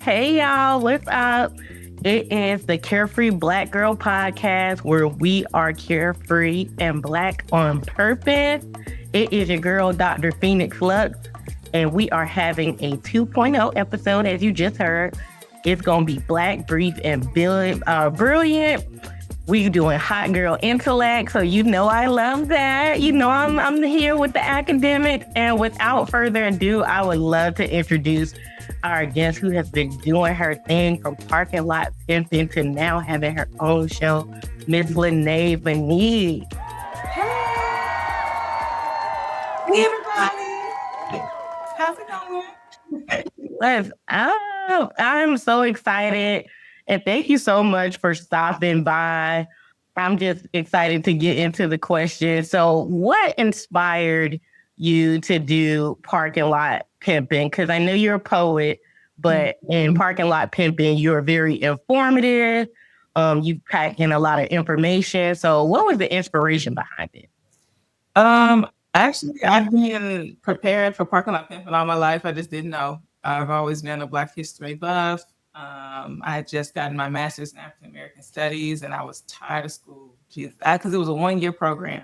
Hey y'all, what's up? It is the Carefree Black Girl podcast where we are carefree and black on purpose. It is your girl, Dr. Phoenix Lux, and we are having a 2.0 episode, as you just heard. It's going to be black, brief, and brilliant. We doing hot girl intellect, so you know I love that. You know I'm here with the academic, and without further ado, I would love to introduce our guest who has been doing her thing from Parking Lot Pimpin to now having her own show, Miss Lynae Vanee. Hey everybody, how's it going? Let's up. I'm so excited. And thank you so much for stopping by. I'm just excited to get into the question. So, what inspired you to do Parking Lot Pimpin? Because I know you're a poet, but in Parking Lot Pimpin, you're very informative. You pack in a lot of information. So, what was the inspiration behind it? Um, Actually, I've been preparing for Parking Lot Pimpin all my life. I just didn't know. I've always been a Black history buff. I had just gotten my master's in African American Studies, and I was tired of school because it was a 1 year program.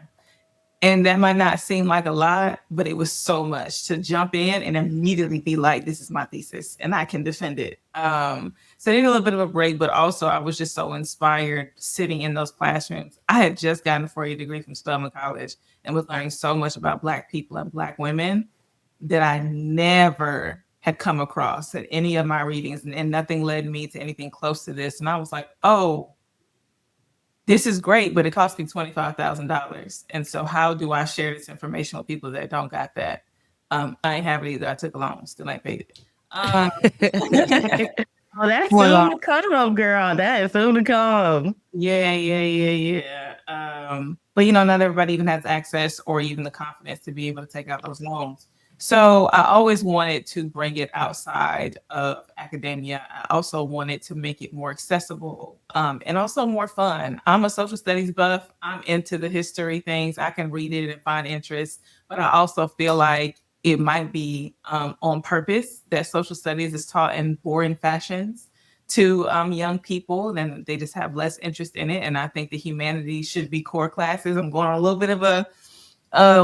And that might not seem like a lot, but it was so much to jump in and immediately be like, this is my thesis and I can defend it. So I need a little bit of a break, but also I was just so inspired sitting in those classrooms. I had just gotten a 4 year degree from Spelman College and was learning so much about Black people and Black women that I never had come across at any of my readings. And nothing led me to anything close to this. And I was like, oh, this is great, but it cost me $25,000. And so how do I share this information with people that don't got that? I ain't have it either. I took a loan, still ain't paid it. Oh, that's Well, soon to come, girl. That is soon to come. yeah. But not everybody even has access or even the confidence to be able to take out those loans. So I always wanted to bring it outside of academia. I also wanted to make it more accessible, and also more fun. I'm a social studies buff. I'm into the history things. I can read it and find interest, but I also feel like it might be on purpose that social studies is taught in boring fashions to young people, then they just have less interest in it. And I think the humanities should be core classes. I'm going on a little bit of a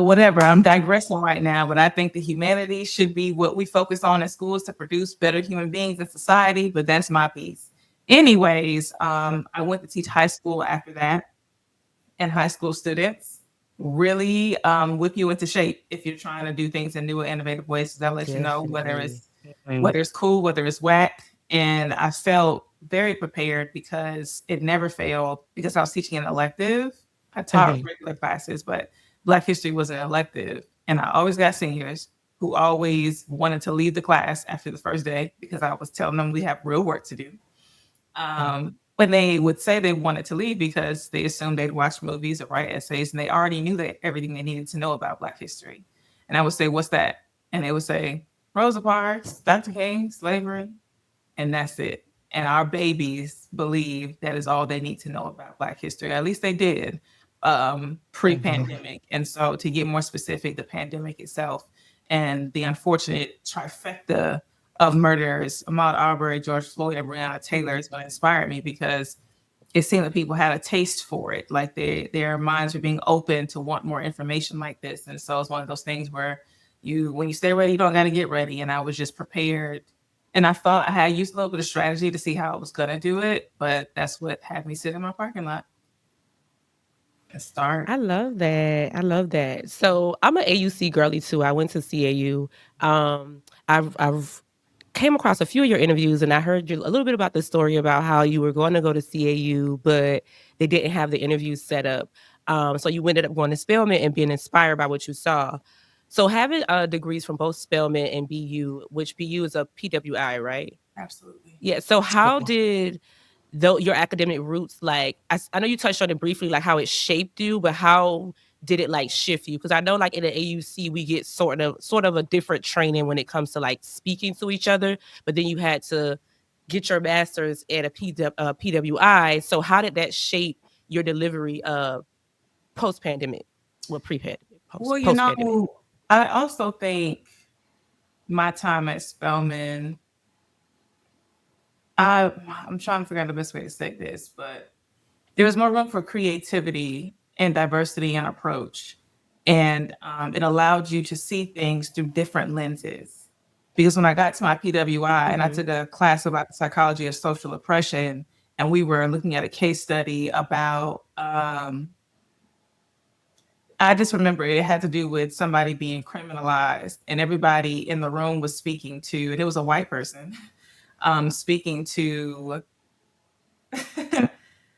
whatever. I'm digressing right now, but I think the humanities should be what we focus on in schools to produce better human beings in society. But that's my piece. Anyways, I went to teach high school after that, and high school students really whip you into shape if you're trying to do things in new and innovative ways. They'll let you know whether it's cool, whether it's whack. And I felt very prepared because it never failed because I was teaching an elective. I taught regular classes, but Black history was an elective. And I always got seniors who always wanted to leave the class after the first day because I was telling them we have real work to do. When they would say they wanted to leave because they assumed they'd watch movies or write essays and they already knew that everything they needed to know about Black history. And I would say, what's that? And they would say, Rosa Parks, Dr. King, slavery, and that's it. And our babies believe that is all they need to know about Black history. At least they did pre-pandemic. And so to get more specific, the pandemic itself and the unfortunate trifecta of murders, Ahmaud Arbery, George Floyd, and Breonna Taylor is what inspired me because it seemed that people had a taste for it. Like their minds were being open to want more information like this. And so it's one of those things where when you stay ready, you don't got to get ready. And I was just prepared. And I thought I had used a little bit of strategy to see how I was going to do it. But that's what had me sit in my parking lot and start. I love that. I love that. So I'm an AUC girly too. I went to CAU. I've came across a few of your interviews, and I heard you a little bit about the story about how you were going to go to CAU, but they didn't have the interviews set up. So you ended up going to Spelman and being inspired by what you saw. So having degrees from both Spelman and BU, which BU is a PWI, right? Absolutely. Yeah. So how did your academic roots, like I know you touched on it briefly, like how it shaped you, but how did it like shift you? Because I know like in the AUC we get sort of a different training when it comes to like speaking to each other, but then you had to get your master's at a PWI. So how did that shape your delivery of post-pandemic, well, pre-pandemic, post-pandemic? I also think my time at Spelman I'm trying to figure out the best way to say this, but there was more room for creativity and diversity in approach. And it allowed you to see things through different lenses. Because when I got to my PWI and I took a class about the psychology of social oppression, and we were looking at a case study about, I just remember it had to do with somebody being criminalized, and everybody in the room was speaking to, and it was a white person, speaking to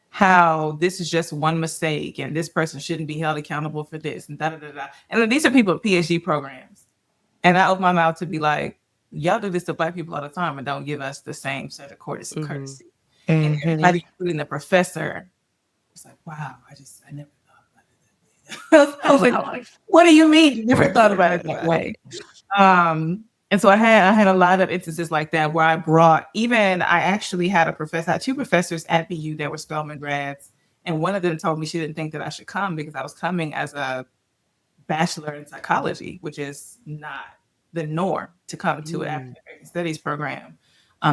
how this is just one mistake and this person shouldn't be held accountable for this and da da da da. And then these are people with PhD programs. And I opened my mouth to be like, y'all do this to Black people all the time and don't give us the same set of courtesy. And everybody, including the professor, was like, wow, I never thought about it that way. I was like, what do you mean you never thought about it that way? And so I had a lot of instances like that where I actually had I had two professors at BU that were Spelman grads, and one of them told me she didn't think that I should come because I was coming as a bachelor in psychology, which is not the norm to come to an African American studies program.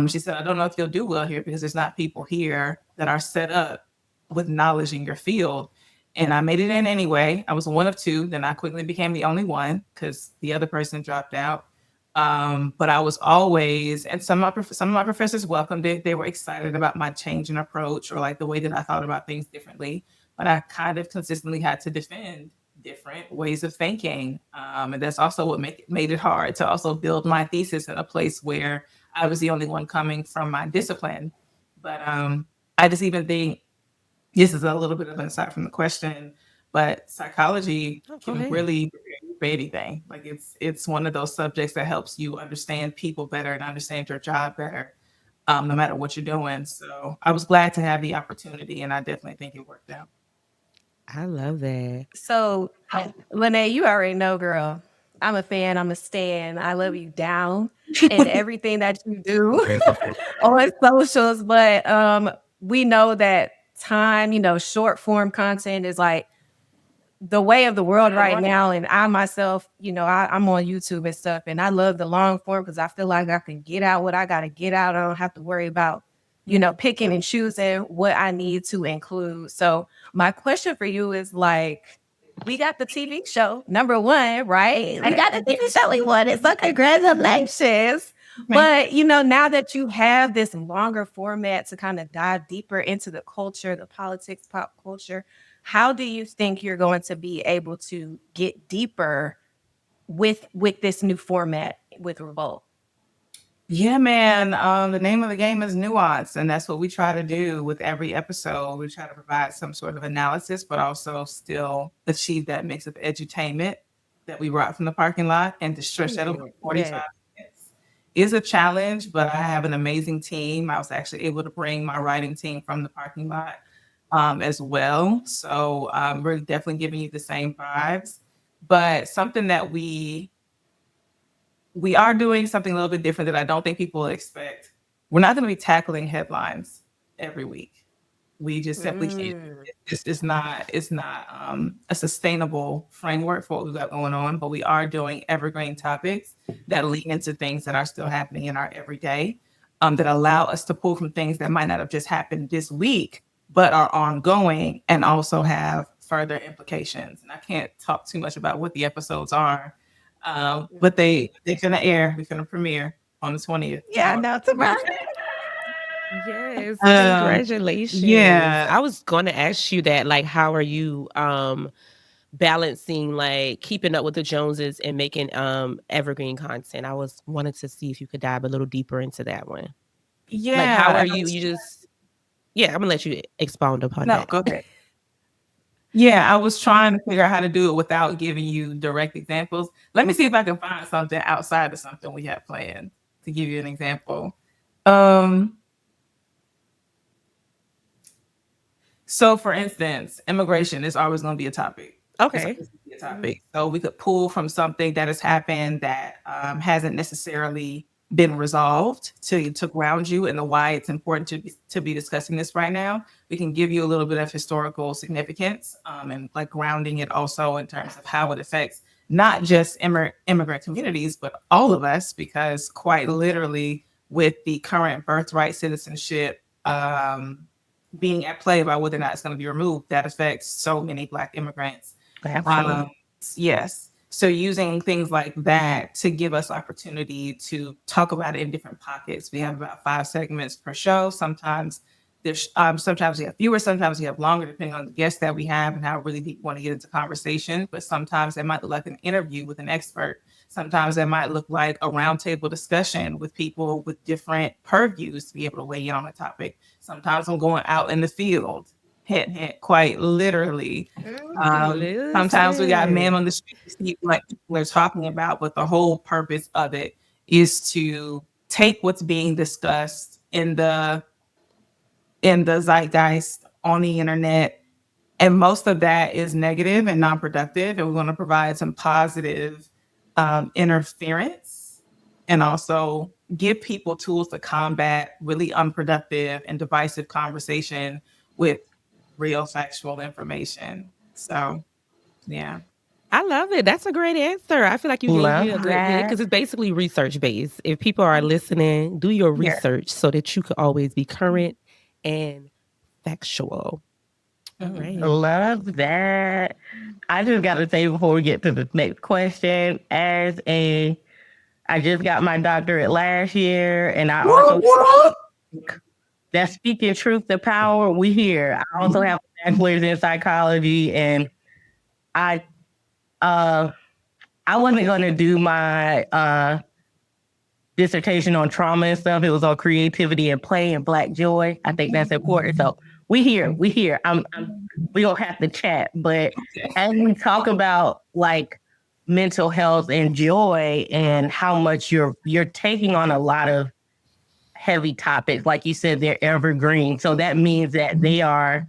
She said, I don't know if you'll do well here because there's not people here that are set up with knowledge in your field. And I made it in anyway. I was one of two. Then I quickly became the only one because the other person dropped out. But I was always, and some of my professors welcomed it. They were excited about my change in approach or like the way that I thought about things differently. But I kind of consistently had to defend different ways of thinking. And that's also what made it hard to also build my thesis in a place where I was the only one coming from my discipline. But I just even think this is a little bit of an aside from the question, but psychology can really prepare you for anything. Like it's one of those subjects that helps you understand people better and understand your job better, no matter what you're doing. So I was glad to have the opportunity, and I definitely think it worked out. I love that. So, Lynae, you already know, girl. I'm a fan. I'm a stan. I love you down and everything that you do on socials. But we know that time, short form content is like the way of the world right now. And I myself, I'm on YouTube and stuff, and I love the long form because I feel like I can get out what I got to get out. I don't have to worry about, picking and choosing what I need to include. So my question for you is like, we got the TV show, number one, right? I got the TV show we wanted. So congratulations. But, now that you have this longer format to kind of dive deeper into the culture, the politics, pop culture, how do you think you're going to be able to get deeper with this new format with Revolt? Yeah, man. The name of the game is nuance, and that's what we try to do with every episode. We try to provide some sort of analysis, but also still achieve that mix of edutainment that we brought from the parking lot and to stretch that over 45 minutes is a challenge, but I have an amazing team. I was actually able to bring my writing team from the parking lot as well. So we're definitely giving you the same vibes, but something that we are doing something a little bit different that I don't think people expect. We're not going to be tackling headlines every week. We just simply can't. It's not a sustainable framework for what we've got going on, but we are doing evergreen topics that lean into things that are still happening in our everyday, that allow us to pull from things that might not have just happened this week, but are ongoing and also have further implications. And I can't talk too much about what the episodes are. But they're gonna air. We're gonna premiere on the 20th. Yeah, no, tomorrow. Yes, congratulations. Yeah. I was going to ask you that, like, how are you balancing like keeping up with the Joneses and making evergreen content? I was wanted to see if you could dive a little deeper into that one. Yeah. Like, how are you? You just, yeah, I'm gonna let you expound upon that. Go ahead. Yeah, I was trying to figure out how to do it without giving you direct examples. Let me see if I can find something outside of something we have planned to give you an example. So for instance, immigration is always going to be a topic. Okay. So we could pull from something that has happened that hasn't necessarily been resolved to ground you in the why it's important to be discussing this right now. We can give you a little bit of historical significance and like grounding it also in terms of how it affects not just immigrant communities, but all of us, because quite literally with the current birthright citizenship being at play about whether or not it's going to be removed, that affects so many Black immigrants. Absolutely. Yes. So using things like that to give us opportunity to talk about it in different pockets. We have about 5 segments per show. Sometimes sometimes we have fewer, sometimes we have longer, depending on the guests that we have and how really deep we want to get into conversation. But sometimes it might look like an interview with an expert. Sometimes it might look like a roundtable discussion with people with different purviews to be able to weigh in on a topic. Sometimes I'm going out in the field, hint, quite literally. Sometimes we got men on the street to see what people are talking about, but the whole purpose of it is to take what's being discussed in the zeitgeist on the internet, and most of that is negative and non-productive, and we want to provide some positive interference and also give people tools to combat really unproductive and divisive conversation with real factual information. So yeah. I love it. That's a great answer. I feel like you gave me a Love good hit because that. it's basically research based. If people are listening, do your research so that you could always be current and factual. All right. Love that. I just got to say before we get to the next question, I just got my doctorate last year, and I also that speaking truth to power. We here. I also have a bachelor's in psychology, and I I wasn't going to do my dissertation on trauma and stuff. It was on creativity and play and Black joy. I think that's important. So we here. We don't have to chat, but as we talk about like mental health and joy and how much you're taking on a lot of heavy topics, like you said, they're evergreen. So that means that they are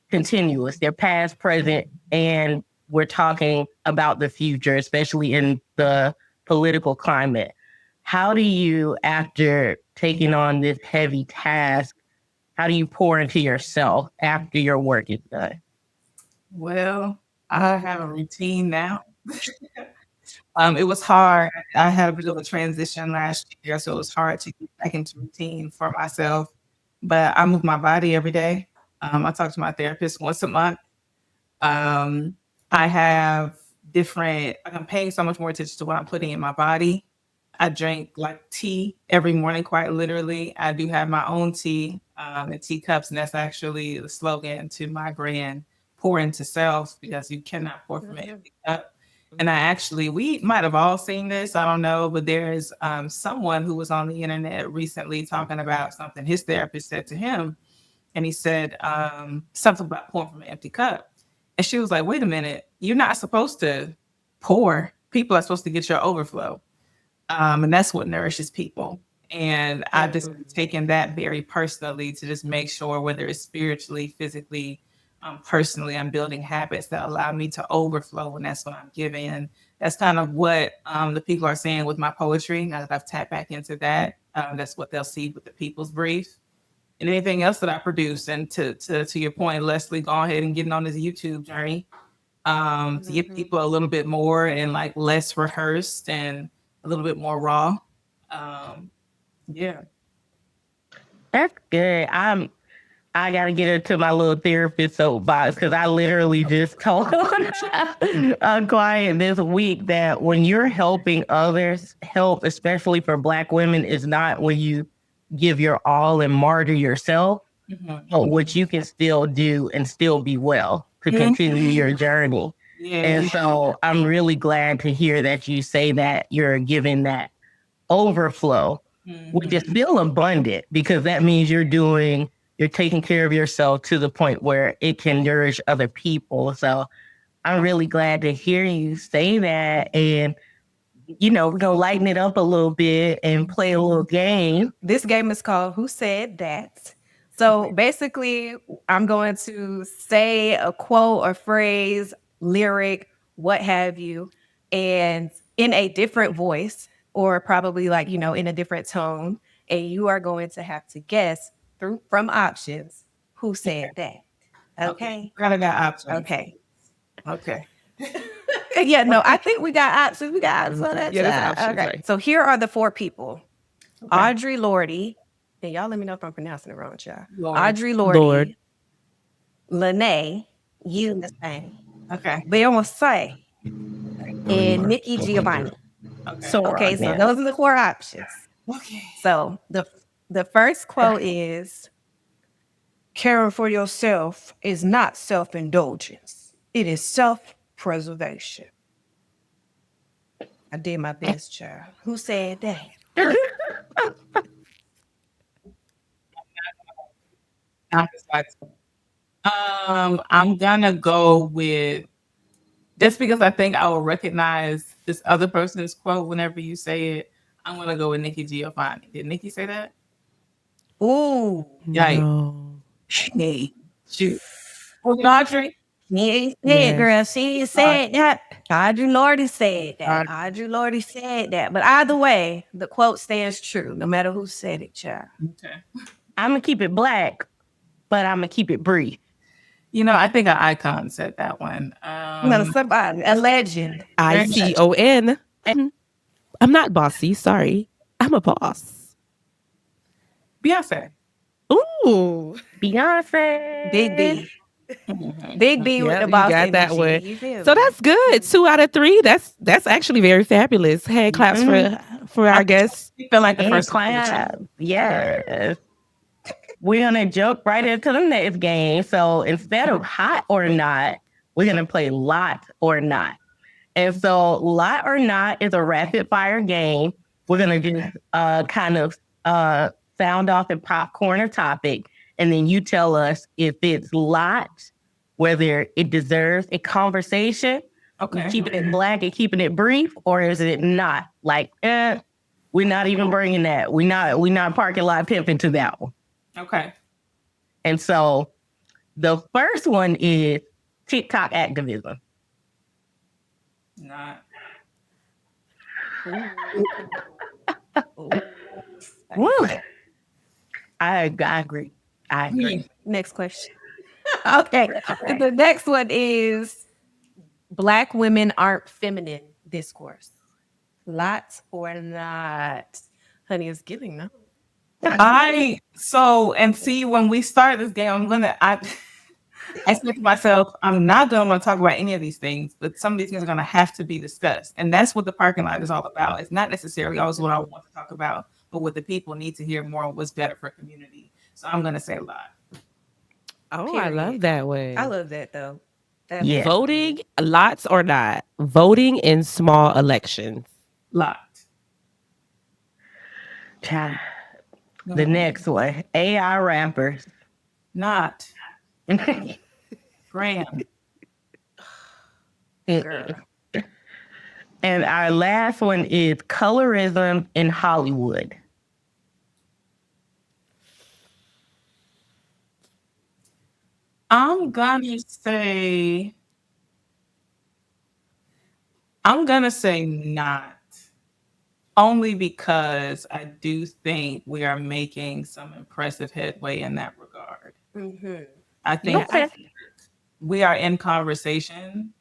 continuous. They're past, present, and we're talking about the future, especially in the political climate. How do you, after taking on this heavy task, how do you pour into yourself after your work is done? Well, I have a routine now. It was hard. I had a bit of a transition last year, so it was hard to get back into routine for myself. But I move my body every day. I talk to my therapist once a month. I have like I'm paying so much more attention to what I'm putting in my body. I drink like tea every morning, quite literally. I do have my own tea in teacups, and that's actually the slogan to my brand, pour into self, because you cannot pour from an empty cup. And we might have all seen this, I don't know, but there's someone who was on the internet recently talking about something his therapist said to him. And he said something about pouring from an empty cup. And she was like, wait a minute, you're not supposed to pour. People are supposed to get your overflow. And that's what nourishes people. And I've just taken that very personally to just make sure, whether it's spiritually, physically, personally, I'm building habits that allow me to overflow, and that's what I'm giving. And that's kind of what the people are saying with my poetry. Now that I've tapped back into that, that's what they'll see with the People's Brief and anything else that I produce. And to your point, Leslie, go ahead and getting on this YouTube journey to give people a little bit more and like less rehearsed and a little bit more raw. Yeah. That's good. I gotta get into my little therapist soapbox because I literally just told a client this week that when you're helping others, help, especially for Black women, is not when you give your all and martyr yourself, but what you can still do and still be well to continue your journey. Yeah. And so I'm really glad to hear that you say that you're giving that overflow, which is still abundant, because that means you're taking care of yourself to the point where it can nourish other people. So I'm really glad to hear you say that. And, we're going to lighten it up a little bit and play a little game. This game is called Who Said That? So basically, I'm going to say a quote or phrase, lyric, what have you, and in a different voice, or probably like, in a different tone. And you are going to have to guess from options who said that. Okay. Kind of got options. Okay. Okay. Yeah, no, I think we got options. We got options on that. Yeah, there's side. options, Okay. right. So here are the 4 people. Audrey Lorde, and y'all let me know if I'm pronouncing it wrong, y'all. Lord. Audrey Lord. Lorde, Lynae Vanee, Okay. Beyoncé, and Nikki Giovanni. Okay. So Okay, so yeah. those are the 4 options. Okay. So the first quote is, caring for yourself is not self-indulgence. It is self-preservation. I did my best, child. Who said that? I'm gonna go with, just because I think I will recognize this other person's quote whenever you say it. I'm gonna go with Nikki Giovanni. Did Nikki say that? Ooh, Yikes. No. she Shoot. Was it Audrey? ain't said, Yes. girl. She ain't said that. Audrey Lorde said that. Audrey Lorde said that. But either way, the quote stands true, no matter who said it, child. Okay. I'm gonna keep it black, but I'm gonna keep it brief. You know, I think an icon said that one. No, somebody, a legend. ICON. I'm not bossy. Sorry. I'm a boss. Beyonce. Ooh. Beyonce. Big B. Mhm. Big B with Yeah, the you boss got that energy. one. You feel So me? that's good. 2 out of 3. That's actually very fabulous. Hand claps for our guests. I feel like the And first one. clap. Yes. We're gonna jump right into the next game. So instead of hot or not, we're gonna play lot or not. And so lot or not is a rapid fire game. We're gonna just kind of sound off and popcorn a topic, and then you tell us if it's lot, whether it deserves a conversation, Okay. keeping it black and keeping it brief, or is it not? Like, we're not even bringing that. We're not parking lot pimping to that one. Okay. And so the first one is TikTok activism. Not. Woo. I agree. I agree. Next question. Okay. The next one is Black women aren't feminine discourse. Lots or not? Honey, it's giving, no? And see, when we start this game, I said to myself, I'm not going to talk about any of these things, but some of these things are going to have to be discussed. And that's what the parking lot is all about. It's not necessarily always what I want to talk about, but what the people need to hear more of what's better for community. So I'm going to say a lot. Oh, I love Period. that one. I love that though. Yeah. Voting, lots or not. Voting in small elections. Lot. Child. The next one, AI rappers. Not. And Graham. Girl. our last one is colorism in Hollywood. I'm gonna say not. Only because I do think we are making some impressive headway in that regard. Mm-hmm. I think Okay. we are in conversation.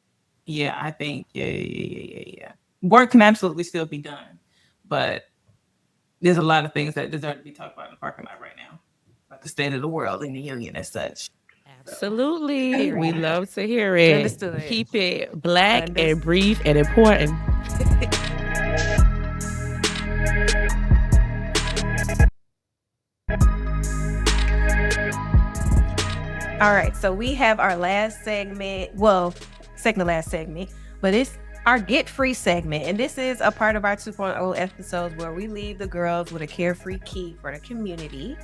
Yeah, I think yeah. Work can absolutely still be done, but there's a lot of things that deserve to be talked about in the parking lot right now, like the state of the world and the union as such. Absolutely. We Period. love to hear it. Understood. Keep it black and Understood. brief and important. All right, so we have our last segment. Well, second to last segment, but it's our Get Free segment. And this is a part of our 2.0 episodes where we leave the girls with a carefree key for the community.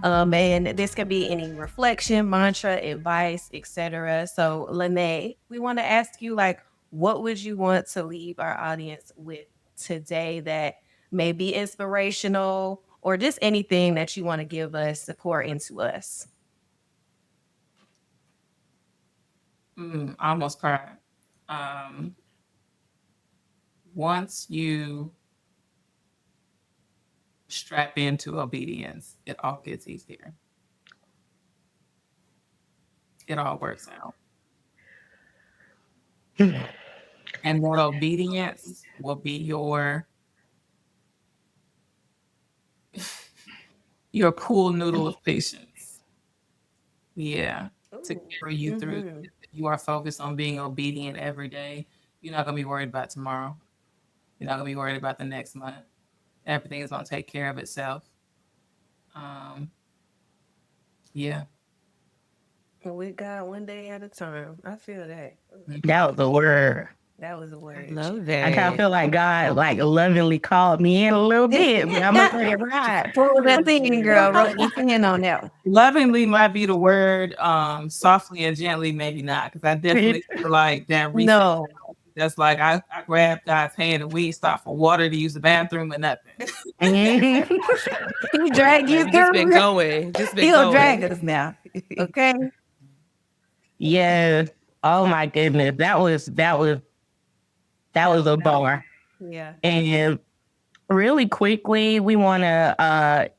And this can be any reflection, mantra, advice, etc. So, Lynae, we want to ask you, like, what would you want to leave our audience with today that may be inspirational or just anything that you want to give us to pour into us? I almost cried. Once you strap into obedience, it all gets easier. It all works out. And that obedience will be your your pool noodle of patience. Yeah, to Ooh. carry you through. Mhm. If you are focused on being obedient every day, you're not gonna be worried about tomorrow. You're not gonna be worried about the next month. Everything is gonna take care of itself. Um, yeah. With God, one day at a time. I feel that. That was the word. That was a I word. love I kind of that. feel like God like lovingly called me in a little bit, but I'm gonna let it ride. Pull that thing, girl. Roll this in on that one. Lovingly might be the word. Softly and gently, maybe not, because I definitely feel like that recent. No. That's like I grabbed God's hand and we ain't stopped for water to use the bathroom or nothing. Mhm. He drag you Like, we just been through. going. Just been He'll drag going. us now. Okay. Yes. Oh my goodness. That was a bar. Yeah. And really quickly, we want to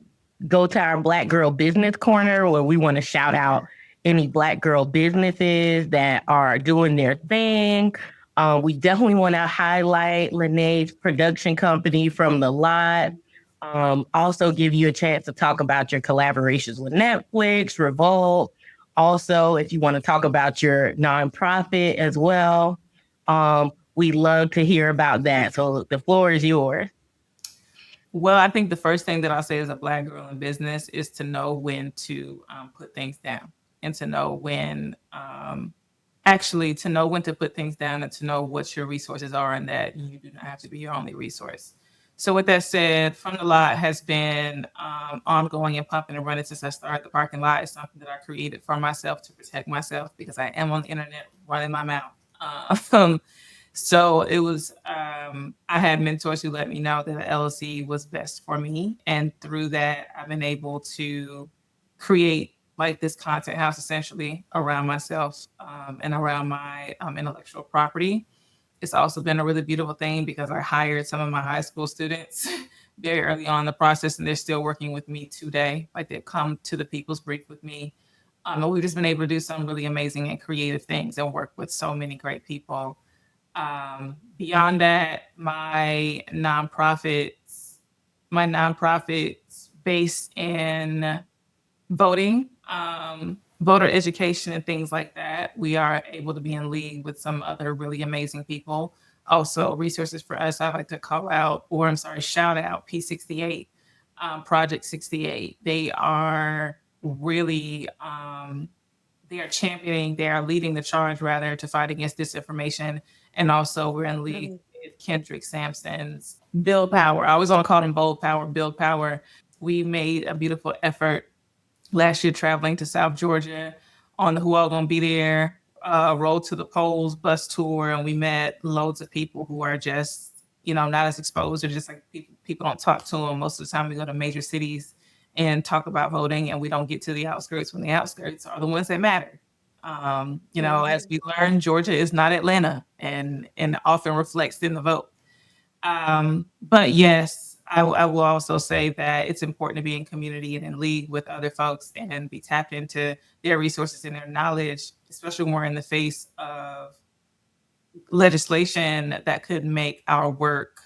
go to our Black Girl Business Corner where we want to shout out any Black girl businesses that are doing their thing. We definitely want to highlight Lynae's production company from the lot. Also, give you a chance to talk about your collaborations with Netflix, Revolt. Also, if you want to talk about your nonprofit as well, we love to hear about that. So the floor is yours. Well, I think the first thing that I'll say as a Black girl in business is to know when to put things down, and to know when, actually, to know when to put things down, and to know what your resources are, and that you do not have to be your only resource. So, with that said, From the Lot has been ongoing and pumping and running since I started the parking lot. It's something that I created for myself to protect myself because I am on the internet running my mouth. Um, so it was, I had mentors who let me know that the LLC was best for me. And through that, I've been able to create like this content house essentially around myself, and around my intellectual property. It's also been a really beautiful thing because I hired some of my high school students very early on in the process, and they're still working with me today. Like they come to the People's Brief with me. And we've just been able to do some really amazing and creative things and work with so many great people. Beyond that, my nonprofits based in voting, voter education, and things like that. We are able to be in league with some other really amazing people. Also, resources for us, I like to call out, or I'm sorry, shout out P68, Project 68. They are really, they are championing, they are leading the charge rather to fight against disinformation. And also, we're in league with Kendrick Sampson's Build Power. I always want to call them Bold Power, Build Power. We made a beautiful effort last year traveling to South Georgia on the Who All Gonna Be There Road to the Polls bus tour, and we met loads of people who are just, not as exposed, or just like people don't talk to them. Most of the time, we go to major cities and talk about voting, and we don't get to the outskirts when the outskirts are the ones that matter. As we learned, Georgia is not Atlanta, and often reflects in the vote. But yes, I will also say that it's important to be in community and in league with other folks and be tapped into their resources and their knowledge, especially when we're in the face of legislation that could make our work,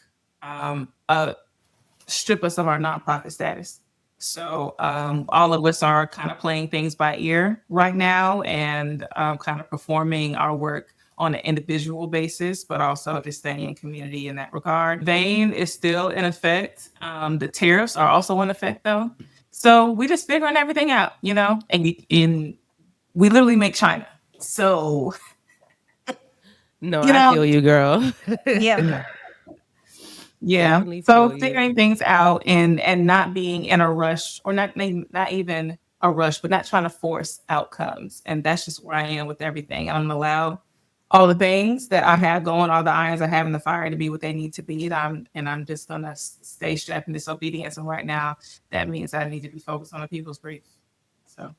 strip us of our nonprofit status. So all of us are kind of playing things by ear right now, and kind of performing our work on an individual basis, but also just staying in community in that regard. Vane is still in effect. The tariffs are also in effect though. So we just figuring everything out, and we literally make China. So, No, you I know, feel you, girl. Yeah. yeah. Definitely So feel you. figuring things out, and not being in a rush, or not even a rush, but not trying to force outcomes. And that's just where I am with everything. I'm allow all the things that I have going, all the irons I have in the fire to be what they need to be. And I'm just gonna stay strapped in disobedience. And right now, that means I need to be focused on the people's brief. So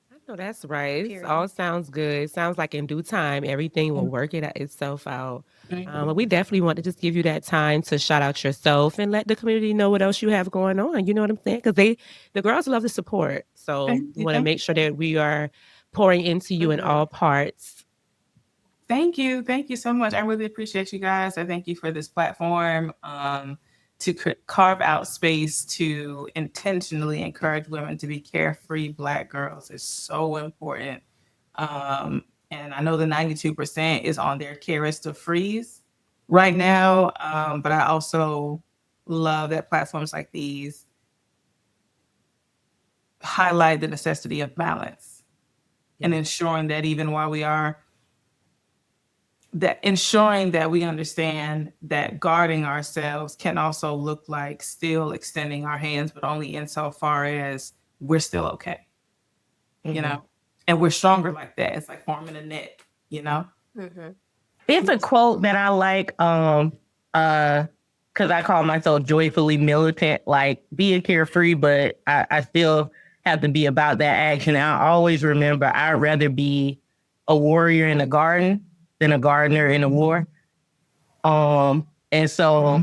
I know that's right. It all Period. sounds good. Sounds like in due time, everything will mm, work itself out. mm, But we definitely want to just give you that time to shout out yourself and let the community know what else you have going on. You know what I'm saying? Because the girls love the support. So we want to make sure that we are pouring into you in all parts. Thank you. Thank you so much. I really appreciate you guys. I thank you for this platform. to carve out space to intentionally encourage women to be carefree Black girls is so important. And I know the 92% is on their carrots to freeze right now, but I also love that platforms like these highlight the necessity of balance and ensuring that even while we are ensuring that we understand that guarding ourselves can also look like still extending our hands, but only insofar as we're still okay, you know, and we're stronger like that. It's like forming a net, you know. It's a quote that I like, because I call myself joyfully militant, like being carefree, but I still have to be about that action. I always remember I'd rather be a warrior in a garden than a gardener in a war. And so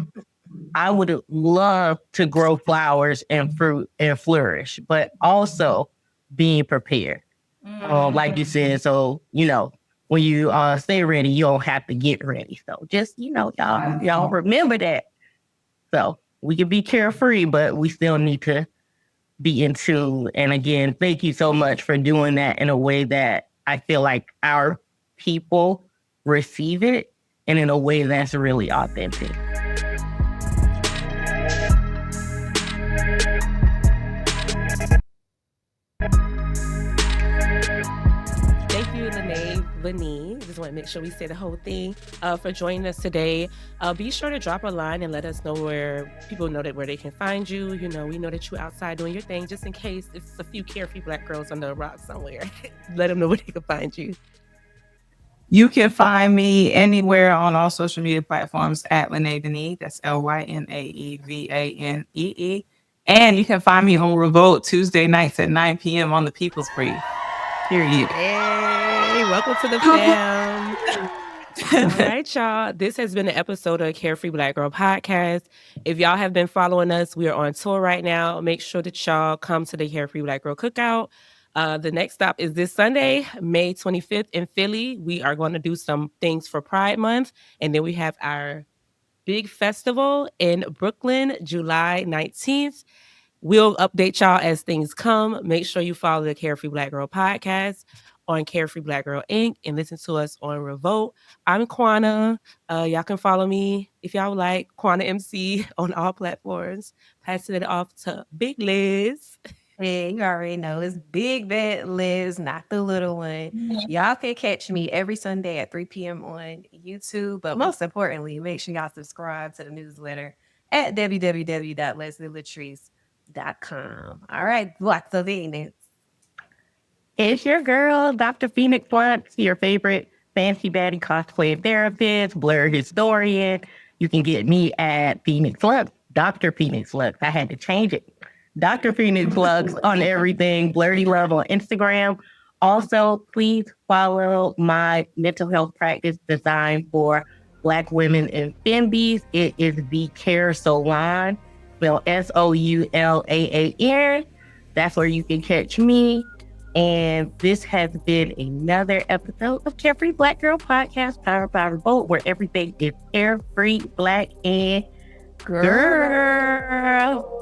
I would love to grow flowers and fruit and flourish, but also being prepared. Like you said, so, you know, when you stay ready, you don't have to get ready. So just, you know, y'all remember that. So we can be carefree, but we still need to be in tune. And again, thank you so much for doing that in a way that I feel like our people receive it and in a way that's really authentic. Thank you, Lynae Vanee. Just want to make sure we say the whole thing for joining us today. Be sure to drop a line and let us know where people know that where they can find you. You know, we know that you're outside doing your thing, just in case it's a few carefree Black girls under a rock somewhere. Let them know where they can find you. You can find me anywhere on all social media platforms at Lynae Vanee. That's LYNAEVANEE. And you can find me on Revolt Tuesday nights at 9 p.m. on the People's Brief. Period. Hey, welcome to the fam. All right, y'all. This has been an episode of Carefree Black Girl Podcast. If y'all have been following us, we are on tour right now. Make sure that y'all come to the Carefree Black Girl Cookout. The next stop is this Sunday, May 25th in Philly. We are going to do some things for Pride Month. And then we have our big festival in Brooklyn, July 19th. We'll update y'all as things come. Make sure you follow the Carefree Black Girl Podcast on Carefree Black Girl Inc. and listen to us on Revolt. I'm Quana. Y'all can follow me if y'all would like, Quana MC on all platforms. Passing it off to Big Liz. Hey, you already know it's Big Bad Liz, not the little one. Y'all can catch me every Sunday at 3 p.m. on YouTube. But most importantly, make sure y'all subscribe to the newsletter at www.leslielatrice.com. All right, lots of Venus. It's your girl, Dr. Phoenix Lux, your favorite fancy baddie cosplay therapist, blur historian. You can get me at Phoenix Lux, Dr. Phoenix Lux. I had to change it. Dr. Phoenix Lux on everything, Blurry Love on Instagram. Also, please follow my mental health practice designed for Black women and fembies. It is the Care Salon, spelled SOULAAN. That's where you can catch me. And this has been another episode of Carefree Black Girl Podcast, powered by Revolt, where everything is carefree, Black, and girl.